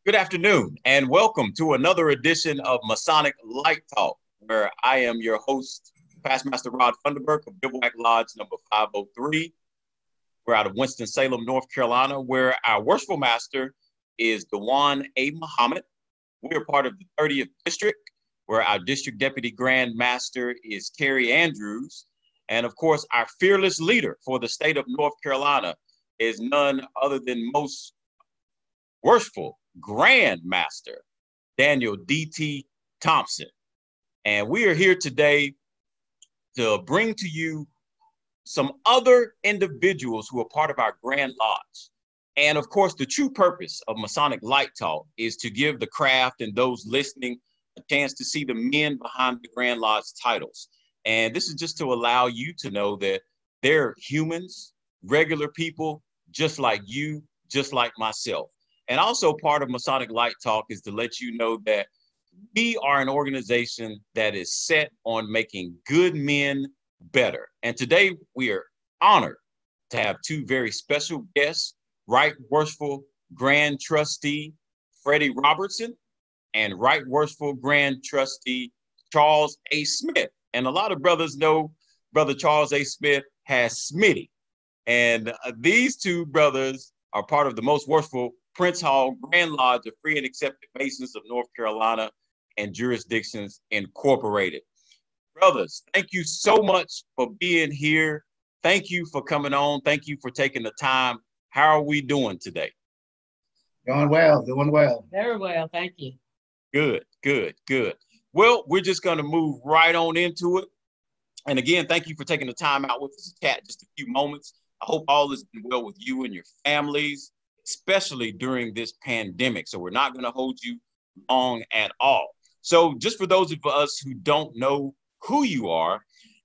Good afternoon, and welcome to another edition of Masonic Light Talk, where I am your host, Past Master Rod Funderburk of Bivouac Lodge number 503. We're out of Winston-Salem, North Carolina, where our worshipful master is Dejuan A. Muhammad. We are part of the 30th District, where our District Deputy Grand Master is Carrie Andrews. And of course, our fearless leader for the state of North Carolina is none other than most worshipful Grand Master, Daniel D.T. Thompson. And we are here today to bring to you some other individuals who are part of our Grand Lodge. And of course, the true purpose of Masonic Light Talk is to give the craft and those listening a chance to see the men behind the Grand Lodge titles. And this is just to allow you to know that they're humans, regular people, just like you, just like myself. And also part of Masonic Light Talk is to let you know that we are an organization that is set on making good men better. And today we are honored to have two very special guests, Right Worshipful Grand Trustee Freddie Robertson and Right Worshipful Grand Trustee Charles A. Smith. And a lot of brothers know Brother Charles A. Smith has Smitty. And these two brothers are part of the most worshipful Prince Hall Grand Lodge of Free and Accepted Masons of North Carolina and Jurisdictions Incorporated. Brothers, thank you so much for being here. Thank you for coming on. Thank you for taking the time. How are we doing today? Doing well, doing well. Very well, thank you. Good, good, good. Well, we're just going to move right on into it. And again, thank you for taking the time out with us to chat just a few moments. I hope all has been well with you and your families, especially during this pandemic. So we're not going to hold you long at all. So just for those of us who don't know who you are,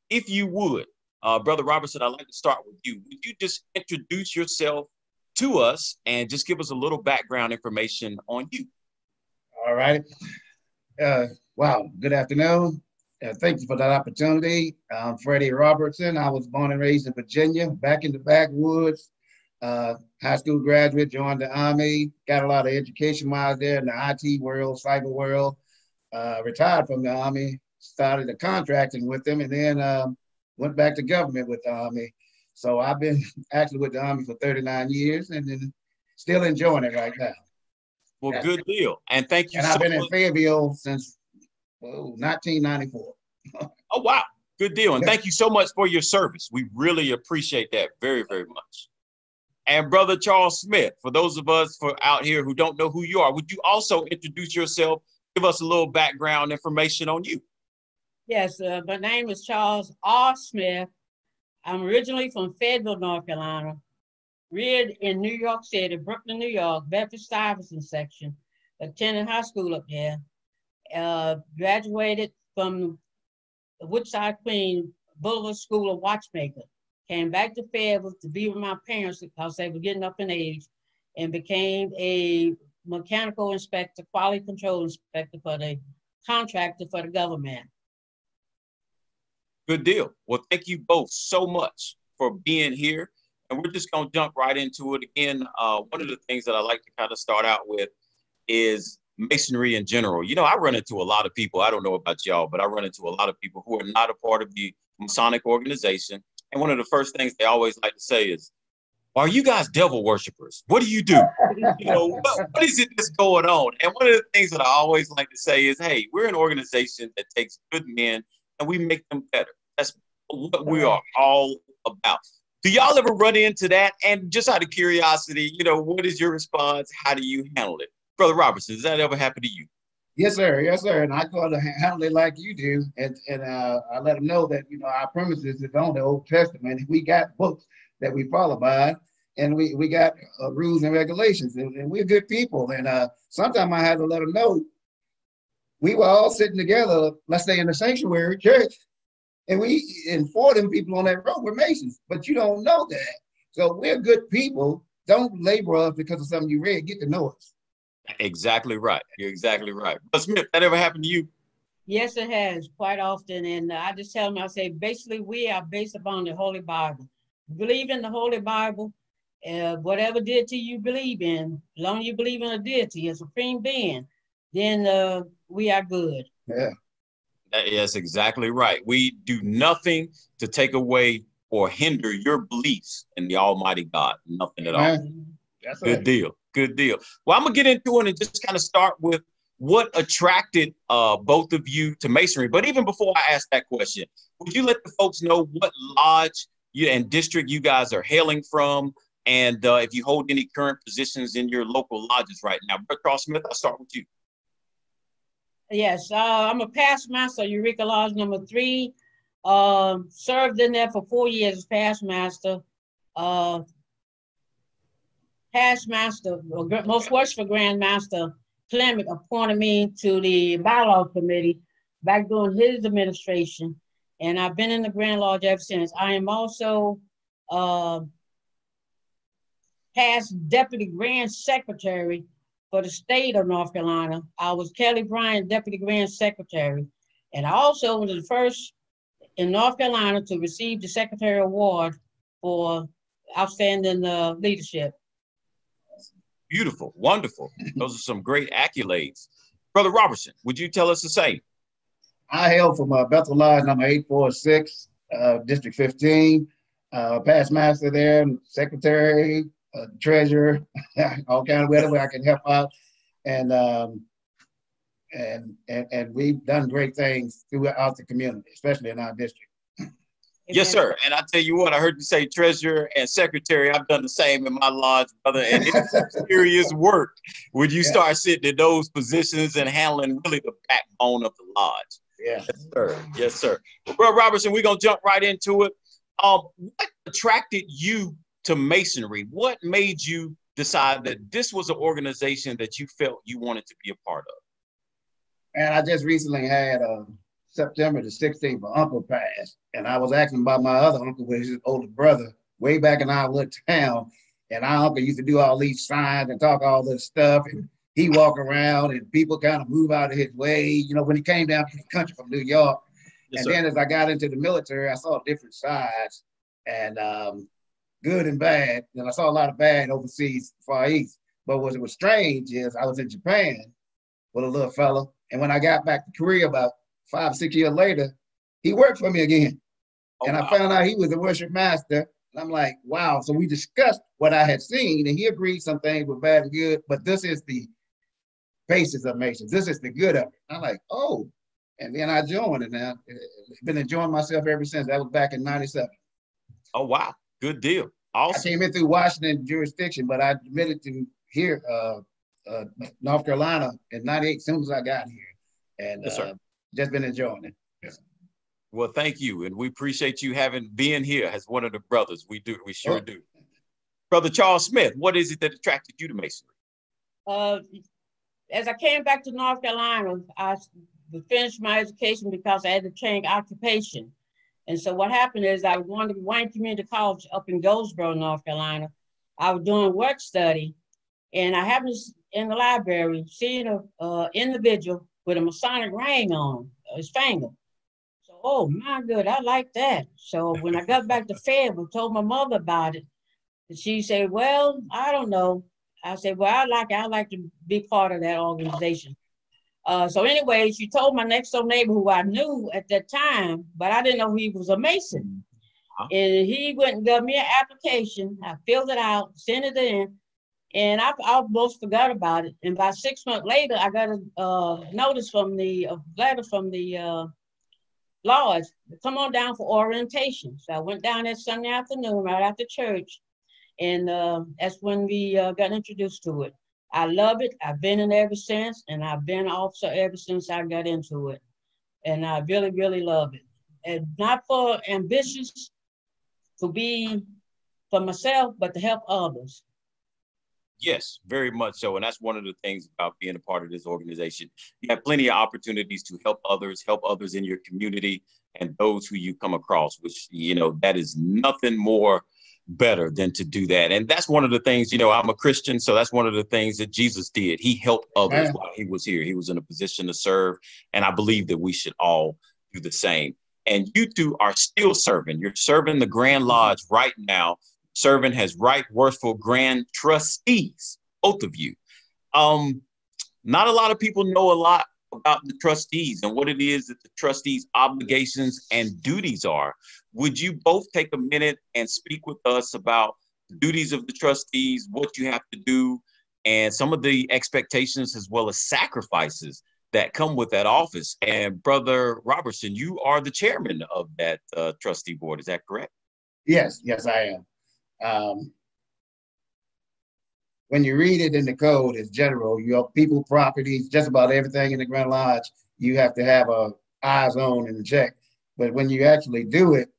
if you would, Brother Robertson, I'd like to start with you. Would you just introduce yourself to us and just give us a little background information on you? All right. Wow, good afternoon. Thank you for that opportunity. I'm Freddie Robertson. I was born and raised in Virginia, back in the backwoods. High school graduate, joined the Army, got a lot of education while I was there in the IT world, cyber world. Retired from the Army, started a contracting with them, and then went back to government with the Army. So I've been actually with the Army for 39 years and then still enjoying it right now. Well, good deal. And thank you and so I've been much. in Fayetteville since 1994. Oh, wow. Good deal. And thank you so much for your service. We really appreciate that very, very much. And Brother Charles Smith, for those of us out here who don't know who you are, would you also introduce yourself, give us a little background information on you? Yes, my name is Charles R. Smith. I'm originally from Fayetteville, North Carolina, reared in New York City, Brooklyn, New York, Bedford-Stuyvesant section, attended high school up there, graduated from the Woodside Queen Boulevard School of Watchmaker, came back to Fayetteville to be with my parents because they were getting up in age, and became a mechanical inspector, quality control inspector for the contractor for the government. Good deal. Well, thank you both so much for being here. And we're just going to jump right into it. Again, one of the things that I like to kind of start out with is Masonry in general. You know, I run into a lot of people. I don't know about y'all, but I run into a lot of people who are not a part of the Masonic organization. And one of the first things they always like to say is, are you guys devil worshipers? What do you do? You know, what is it that's going on? And one of the things that I always like to say is, hey, we're an organization that takes good men and we make them better. That's what we are all about. Do y'all ever run into that? And just out of curiosity, you know, what is your response? How do you handle it? Brother Robertson, does that ever happen to you? Yes, sir. Yes, sir. And I try to handle it like you do. And I let them know that, you know, our premises is on the Old Testament. We got books that we follow by, and we got rules and regulations, and we're good people. And sometimes I had to let them know we were all sitting together, let's say in the sanctuary church, and 4 of them people on that road were Masons, but you don't know that. So we're good people. Don't label us because of something you read. Get to know us. Exactly right. You're exactly right. But Smith, that ever happened to you? Yes, it has quite often. And I just tell them, I say, basically, we are based upon the Holy Bible. We believe in the Holy Bible, whatever deity you believe in, as long as you believe in a deity, a supreme being, then we are good. Yeah. That's exactly right. We do nothing to take away or hinder your beliefs in the Almighty God. Nothing at all. That's Good right. deal. Good deal. Well, I'm gonna get into it and just kind of start with what attracted both of you to Masonry. But even before I ask that question, would you let the folks know what lodge and district you guys are hailing from, and if you hold any current positions in your local lodges right now? Brother Charles Smith, I'll start with you. Yes, I'm a past master, Eureka Lodge number 3. Served in there for 4 years as past master. Past master, most worshipful Grand Master Clement appointed me to the bylaw committee back during his administration, and I've been in the Grand Lodge ever since. I am also past deputy grand secretary for the state of North Carolina. I was Kelly Bryant deputy grand secretary, and I also was the first in North Carolina to receive the secretary award for outstanding leadership. Beautiful, wonderful. Those are some great accolades. Brother Robertson, would you tell us the same? I hail from Bethel Lodge number 846, District 15. Past master there, secretary, treasurer, all kind of whatever I can help out. And we've done great things throughout the community, especially in our district. Yes, sir. And I tell you what, I heard you say treasurer and secretary. I've done the same in my lodge, brother. And it's serious work when you start sitting in those positions and handling really the backbone of the lodge. Yeah. Yes, sir. Yes, sir. Well, Brother Robertson, we're going to jump right into it. What attracted you to Masonry? What made you decide that this was an organization that you felt you wanted to be a part of? And I just recently had September the 16th, my uncle passed. And I was asking about my other uncle, which is his older brother, way back in our little town. And our uncle used to do all these signs and talk all this stuff. And he walk around and people kind of move out of his way, you know, when he came down to the country from New York. Yes, and then as I got into the military, I saw different sides and good and bad. And I saw a lot of bad overseas, Far East. But what was strange is I was in Japan with a little fella. And when I got back to Korea about 5 or 6 years later, he worked for me again. Oh, and I found out he was a worship master. And I'm like, wow. So we discussed what I had seen, and he agreed some things were bad and good, but this is the basis of Masons. This is the good of it. I'm like, oh. And then I joined, and now I've been enjoying myself ever since. That was back in 97. Oh, wow. Good deal. Awesome. I came in through Washington jurisdiction, but I admitted to here, North Carolina in 98, as soon as I got here. And yes, just been enjoying it. Yes. Well, thank you. And we appreciate you being here as one of the brothers. We do. We sure do. Brother Charles Smith, what is it that attracted you to Masonry? As I came back to North Carolina, I finished my education because I had to change occupation. And so what happened is I was going to Wayne Community College up in Goldsboro, North Carolina. I was doing work study, and I happened to, in the library, seeing an individual with a Masonic ring on his finger. So, oh my good, I like that. So when I got back to Fayetteville, told my mother about it, and she said, well, I don't know. I said, well, I like to be part of that organization. So anyway, she told my next door neighbor who I knew at that time, but I didn't know he was a Mason. And he went and got me an application. I filled it out, sent it in, and I almost forgot about it. And about 6 months later, I got a notice from a letter from the lodge, come on down for orientation. So I went down that Sunday afternoon right after church, and that's when we got introduced to it. I love it. I've been in ever since, and I've been an officer ever since I got into it. And I really, really love it. And not for ambitious to be for myself, but to help others. Yes, very much so. And that's one of the things about being a part of this organization. You have plenty of opportunities to help others in your community and those who you come across, which, you know, that is nothing more better than to do that. And that's one of the things, you know, I'm a Christian, so that's one of the things that Jesus did. He helped others while he was here. He was in a position to serve. And I believe that we should all do the same. And you two are still serving. You're serving the Grand Lodge right now. serving as Right Worshipful Grand Trustees, both of you. Not a lot of people know a lot about the trustees and what it is that the trustees' obligations and duties are. Would you both take a minute and speak with us about the duties of the trustees, what you have to do, and some of the expectations as well as sacrifices that come with that office? And Brother Robertson, you are the chairman of that trustee board. Is that correct? Yes, I am. When you read it in the code, it's general. Your people, properties, just about everything in the Grand Lodge, you have to have a eyes on and check. But when you actually do it,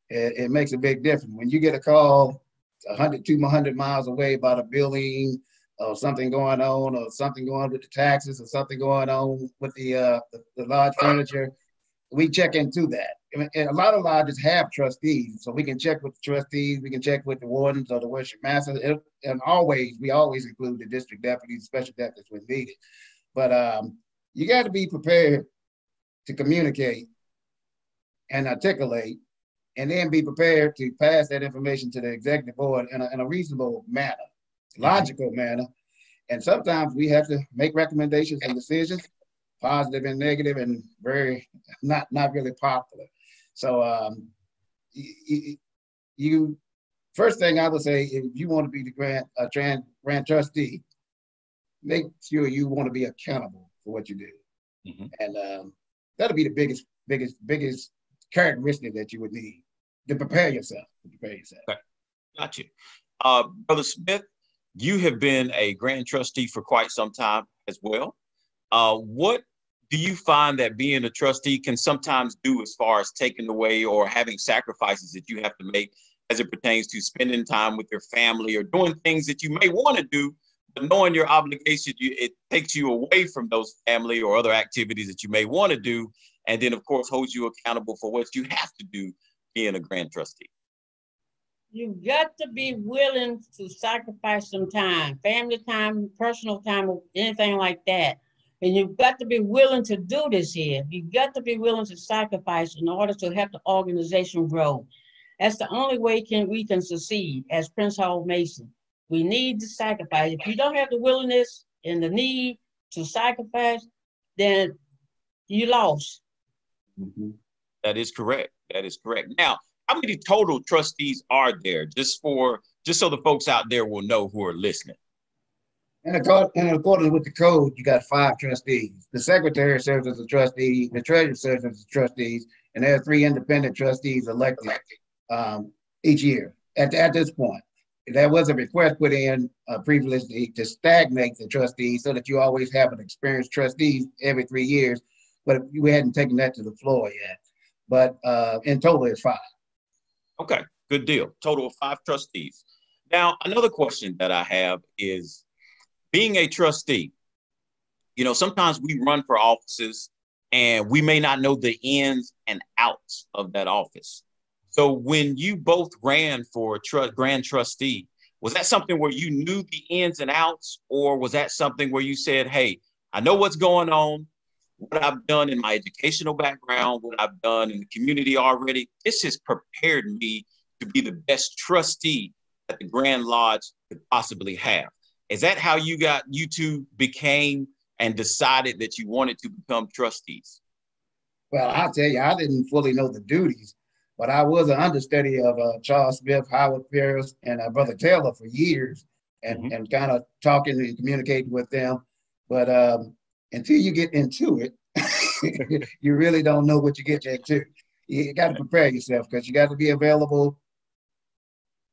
it makes a big difference. When you get a call 100, 200 miles away about a building or something going on, or something going on with the taxes, or something going on with the lodge furniture, we check into that. And a lot of lodges have trustees, so we can check with the trustees, we can check with the wardens or the worship masters, and we always include the district deputies, special deputies when needed. But you got to be prepared to communicate and articulate, and then be prepared to pass that information to the executive board in a reasonable manner, logical manner. And sometimes we have to make recommendations and decisions, positive and negative, and very not really popular. So you first thing I would say, if you want to be the grand trustee, make sure you want to be accountable for what you do. And that'll be the biggest characteristic that you would need to prepare yourself. Okay. Got you. Brother Smith, you have been a grand trustee for quite some time as well. What do you find that being a trustee can sometimes do as far as taking away or having sacrifices that you have to make as it pertains to spending time with your family or doing things that you may want to do, but knowing your obligation, it takes you away from those family or other activities that you may want to do, and then of course holds you accountable for what you have to do being a grand trustee? You've got to be willing to sacrifice some time, family time, personal time, or anything like that. And you've got to be willing to do this here. You've got to be willing to sacrifice in order to help the organization grow. That's the only way we can succeed as Prince Hall Mason. We need to sacrifice. If you don't have the willingness and the need to sacrifice, then you lost. That is correct. That is correct. Now, how many total trustees are there? Just so the folks out there will know who are listening. And according with the code, you got 5 trustees. The secretary serves as a trustee, the treasurer serves as a trustees, and there are 3 independent trustees elected each year. At this point, there was a request put in previously to stagnate the trustees so that you always have an experienced trustee every 3 years, but we hadn't taken that to the floor yet. But in total, it's 5. Okay, good deal. Total of 5 trustees. Now, another question that I have is, being a trustee, sometimes we run for offices and we may not know the ins and outs of that office. So when you both ran for grand trustee, was that something where you knew the ins and outs, or was that something where you said, hey, I know what's going on, what I've done in my educational background, what I've done in the community already, this has prepared me to be the best trustee that the Grand Lodge could possibly have? Is that how you two became and decided that you wanted to become trustees? Well, I'll tell you, I didn't fully know the duties, but I was an understudy of Charles Smith, Howard Pierce, and Brother Taylor for years, and kind of talking and communicating with them. But until you get into it, you really don't know what you get into. You got to prepare yourself, because you got to be available.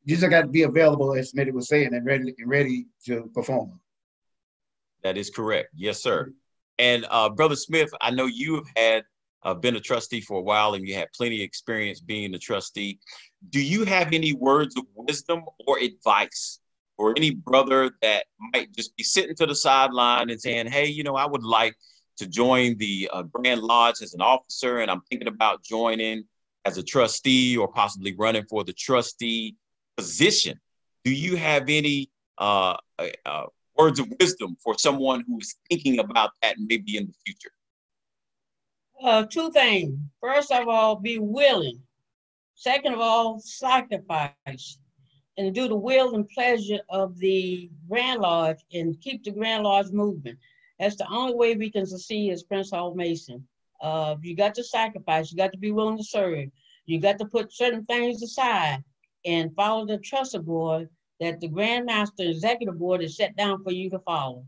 You just got to be available, as Smitty was saying, and ready to perform. That is correct. Yes, sir. And Brother Smith, I know you have been a trustee for a while, and you have plenty of experience being a trustee. Do you have any words of wisdom or advice for any brother that might just be sitting to the sideline and saying, hey, I would like to join the Grand Lodge as an officer, and I'm thinking about joining as a trustee or possibly running for the trustee position? Do you have any words of wisdom for someone who is thinking about that maybe in the future? 2 things. First of all, be willing. Second of all, sacrifice. and do the will and pleasure of the Grand Lodge and keep the Grand Lodge moving. That's the only way we can succeed as Prince Hall Mason. You got to sacrifice. You got to be willing to serve. You got to put certain things aside and follow the trusted board that the Grand Master Executive Board has set down for you to follow.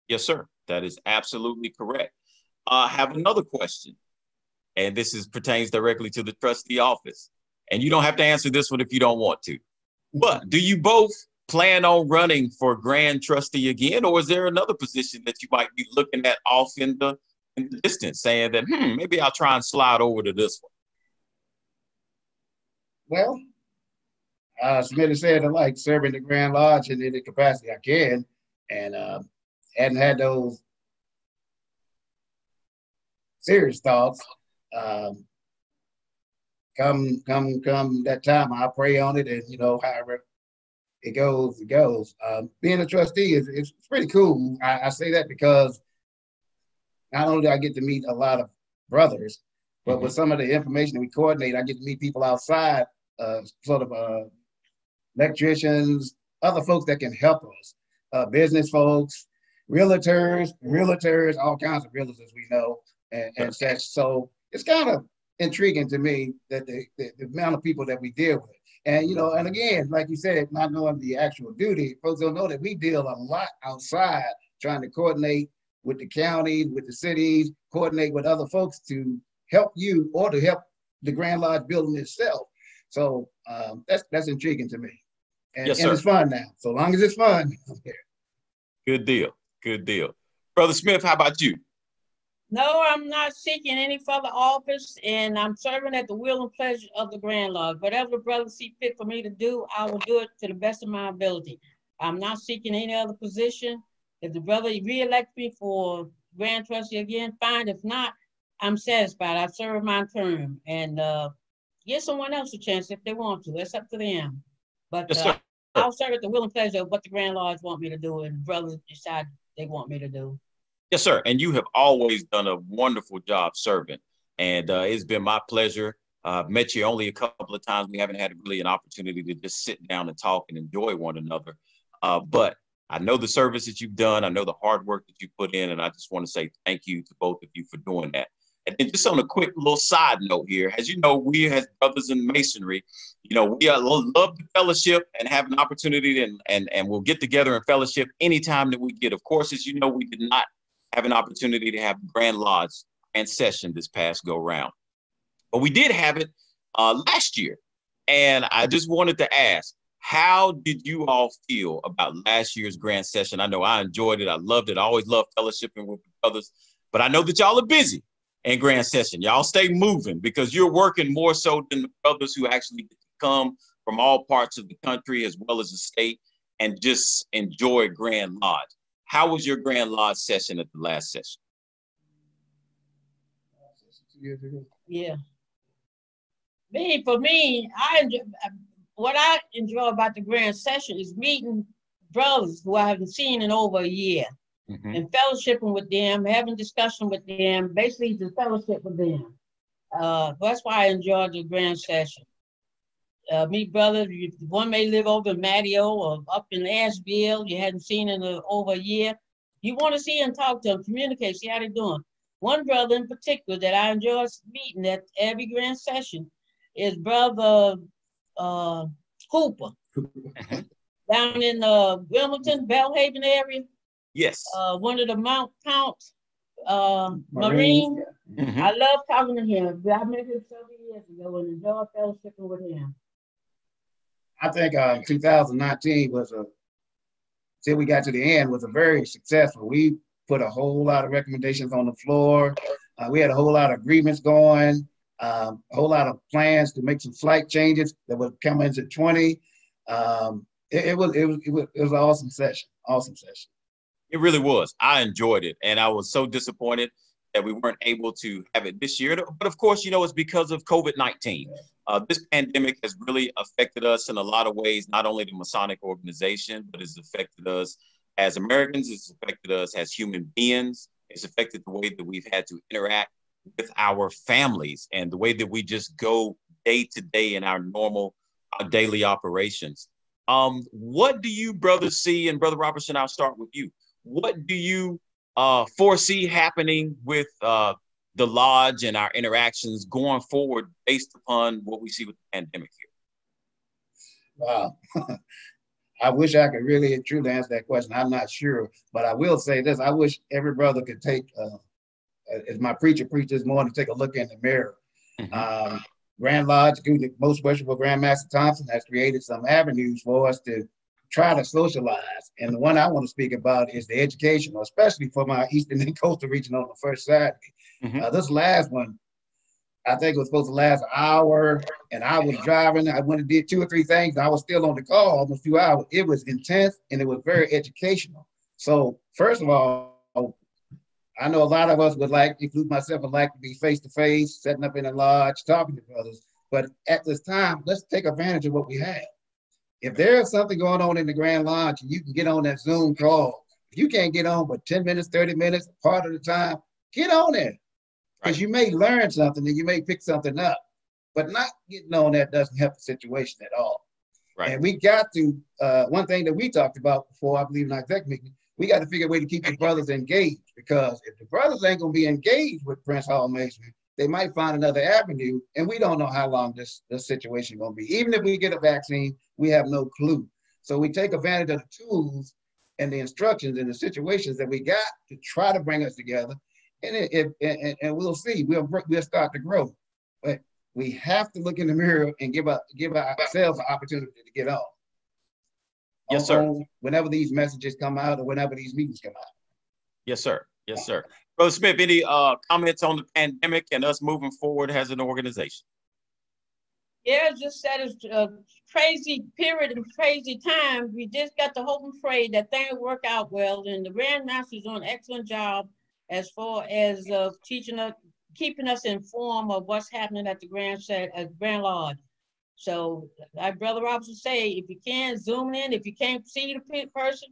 Yes, sir. That is absolutely correct. I have another question, and this pertains directly to the trustee office. And you don't have to answer this one if you don't want to. But do you both plan on running for Grand Trustee again, or is there another position that you might be looking at off in the distance, saying that, maybe I'll try and slide over to this one? Well, Smitty said I like serving the Grand Lodge in any capacity I can, and hadn't had those serious thoughts. Come that time, I'll pray on it, and however it goes, it goes. Being a trustee it's pretty cool. I say that because not only do I get to meet a lot of brothers, but with some of the information that we coordinate, I get to meet people outside, electricians, other folks that can help us, business folks, realtors, all kinds of realtors we know, and such. So it's kind of intriguing to me that the amount of people that we deal with. And, and again, like you said, not knowing the actual duty, folks don't know that we deal a lot outside trying to coordinate with the counties, with the cities, coordinate with other folks to help you or to help the Grand Lodge building itself. So that's intriguing to me. And, yes, sir. And it's fun now. So long as it's fun, I'm there. Good deal. Good deal. Brother Smith, how about you? No, I'm not seeking any further office, and I'm serving at the will and pleasure of the Grand Lodge. Whatever the brothers see fit for me to do, I will do it to the best of my ability. I'm not seeking any other position. If the brother re-elects me for Grand Trustee again, fine. If not, I'm satisfied. I've served my term, and give someone else a chance if they want to. That's up to them. But yes, I'll serve at the will and pleasure of what the Grand Lodge want me to do, and the brothers decide they want me to do. Yes, sir. And you have always done a wonderful job serving. And it's been my pleasure. I've met you only a couple of times. We haven't had really an opportunity to just sit down and talk and enjoy one another. But I know the service that you've done. I know the hard work that you put in. And I just want to say thank you to both of you for doing that. And just on a quick little side note here, as you know, we as brothers in Masonry, we love the fellowship and have an opportunity and we'll get together and fellowship anytime that we get. Of course, as you know, we did not have an opportunity to have Grand Lodge Grand Session this past go round. But we did have it last year. And I just wanted to ask, how did you all feel about last year's Grand Session? I know I enjoyed it. I loved it. I always love fellowshipping with brothers. But I know that y'all are busy in Grand Session. Y'all stay moving because you're working more so than the brothers who actually come from all parts of the country as well as the state and just enjoy Grand Lodge. How was your Grand Lodge session at the last session? Yeah. For me, what I enjoy about the Grand Session is meeting brothers who I haven't seen in over a year and fellowshipping with them, having discussion with them, basically to fellowship with them. That's why I enjoy the Grand Session. Meet brothers, one may live over in Matteo or up in Asheville, you hadn't seen in over a year. You want to see and talk to them, communicate, see how they're doing. One brother in particular that I enjoy meeting at every Grand Session is Brother Hooper down in Wilmington, Bellhaven area. Yes. One of the Mount Count Marines. I love talking to him. I met him several years ago and enjoyed fellowshipping with him. I think 2019 till we got to the end, was a very successful. We put a whole lot of recommendations on the floor. We had a whole lot of agreements going, a whole lot of plans to make some slight changes that would come into 20. It was an awesome session. Awesome session. It really was. I enjoyed it. And I was so disappointed that we weren't able to have it this year. But of course, it's because of COVID-19. This pandemic has really affected us in a lot of ways, not only the Masonic organization, but it's affected us as Americans, it's affected us as human beings. It's affected the way that we've had to interact with our families and the way that we just go day to day in our normal our daily operations. What do you brothers see, and Brother Robertson, I'll start with you. What do you foresee happening with the lodge and our interactions going forward based upon what we see with the pandemic here? Wow. I wish I could really and truly answer that question. I'm not sure, but I will say this. I wish every brother could take, as my preacher preached this morning, take a look in the mirror. Mm-hmm. Grand Lodge, the most worshipful Grandmaster Thompson, has created some avenues for us to try to socialize. And the one I want to speak about is the educational, especially for my Eastern and Coastal region on the first Saturday. Mm-hmm. This last one, I think it was supposed to last an hour, and I was driving. I went and did 2 or 3 things, and I was still on the call almost 2 hours. It was intense, and it was very educational. So first of all, I know a lot of us would like, including myself, would like to be face-to-face, setting up in a lodge, talking to brothers. But at this time, let's take advantage of what we have. If there's something going on in the Grand Lodge, and you can get on that Zoom call. If you can't get on for 10 minutes, 30 minutes, part of the time, get on there. Because you may learn something and you may pick something up, but not getting on that doesn't help the situation at all. Right. And we got to, one thing that we talked about before, I believe in our executive meeting, we got to figure a way to keep the brothers engaged, because if the brothers ain't going to be engaged with Prince Hall Masonry, they might find another avenue, and we don't know how long this situation is going to be. Even if we get a vaccine, we have no clue. So we take advantage of the tools and the instructions and the situations that we got to try to bring us together. And we'll see. We'll start to grow, but we have to look in the mirror and give ourselves an opportunity to get on. Yes, sir. Whenever these messages come out or whenever these meetings come out. Yes, sir. Yes, sir. Brother Smith, any comments on the pandemic and us moving forward as an organization? Yeah, just that it's a crazy period and crazy time. We just got to hope and pray that things work out well, and the Grandmaster's doing an excellent job as far as teaching us, keeping us informed of what's happening at the Grand Lodge. So, like Brother Robertson say, if you can, zoom in. If you can't see the person,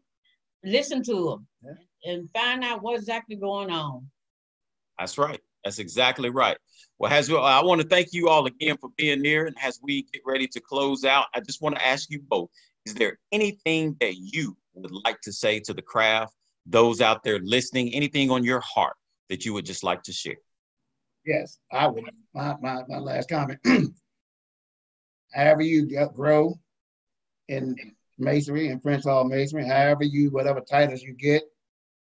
listen to them and find out what's exactly going on. That's right. That's exactly right. Well, I want to thank you all again for being here. And as we get ready to close out, I just want to ask you both, is there anything that you would like to say to the craft, those out there listening, anything on your heart that you would just like to share? Yes, I would. My last comment. However you grow in masonry and Prince Hall Masonry, whatever titles you get,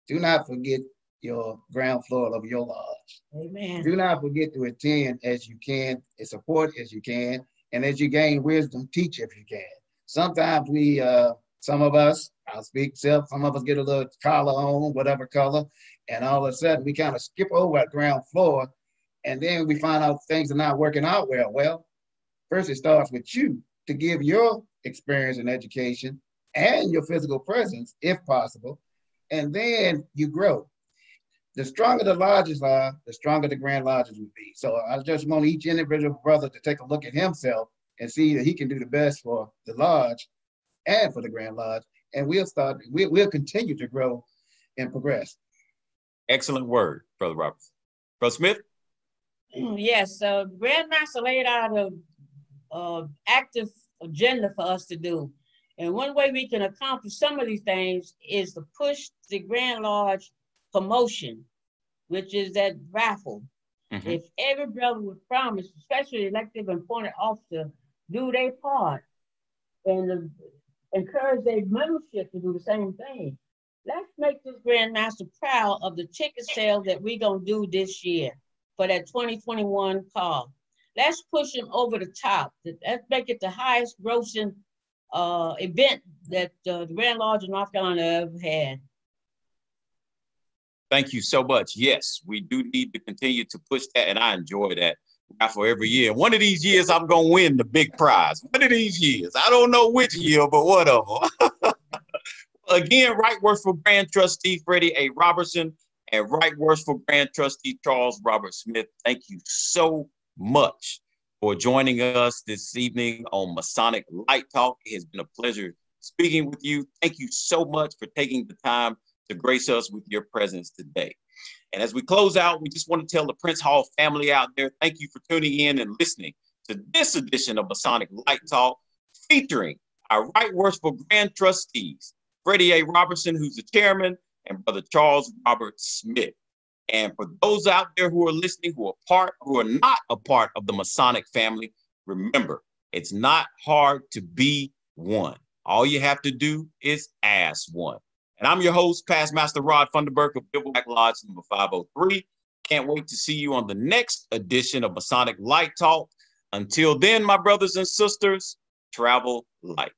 do not forget your ground floor of your lodge. Amen. Do not forget to attend as you can, and support as you can, and as you gain wisdom, teach if you can. Sometimes some of us, I'll speak self, some of us get a little collar on, whatever color, and all of a sudden we kind of skip over that ground floor, and then we find out things are not working out well. Well, first it starts with you to give your experience and education and your physical presence, if possible, and then you grow. The stronger the lodges are, the stronger the Grand Lodges will be. So I just want each individual brother to take a look at himself and see that he can do the best for the lodge and for the Grand Lodge. And we'll continue to grow and progress. Excellent word, Brother Robertson. Brother Smith? Yes, Grandmaster laid out a active agenda for us to do. And one way we can accomplish some of these things is to push the Grand Lodge promotion, which is that raffle. Mm-hmm. If every brother would promise, especially elected and appointed officer, do their part and encourage their membership to do the same thing. Let's make this Grandmaster proud of the ticket sale that we're going to do this year for that 2021 call. Let's push him over the top. Let's make it the highest grossing event that the Grand Lodge of North Carolina ever had. Thank you so much. Yes, we do need to continue to push that, and I enjoy that raffle every year. One of these years, I'm going to win the big prize. One of these years. I don't know which year, but one of them. Again, Right Worshipful Grand Trustee Freddie A. Robertson and Right Worshipful Grand Trustee Charles Robert Smith, thank you so much for joining us this evening on Masonic Light Talk. It has been a pleasure speaking with you. Thank you so much for taking the time to grace us with your presence today. And as we close out, we just want to tell the Prince Hall family out there, thank you for tuning in and listening to this edition of Masonic Light Talk. featuring our Right Worshipful Grand Trustees, Freddie A. Robertson, who's the chairman, and Brother Charles Robert Smith. And for those out there who are listening, who are not a part of the Masonic family, remember, it's not hard to be one. All you have to do is ask one. And I'm your host, Past Master Rod Funderburk of Bivouac Lodge number 503. Can't wait to see you on the next edition of Masonic Light Talk. Until then, my brothers and sisters, travel light.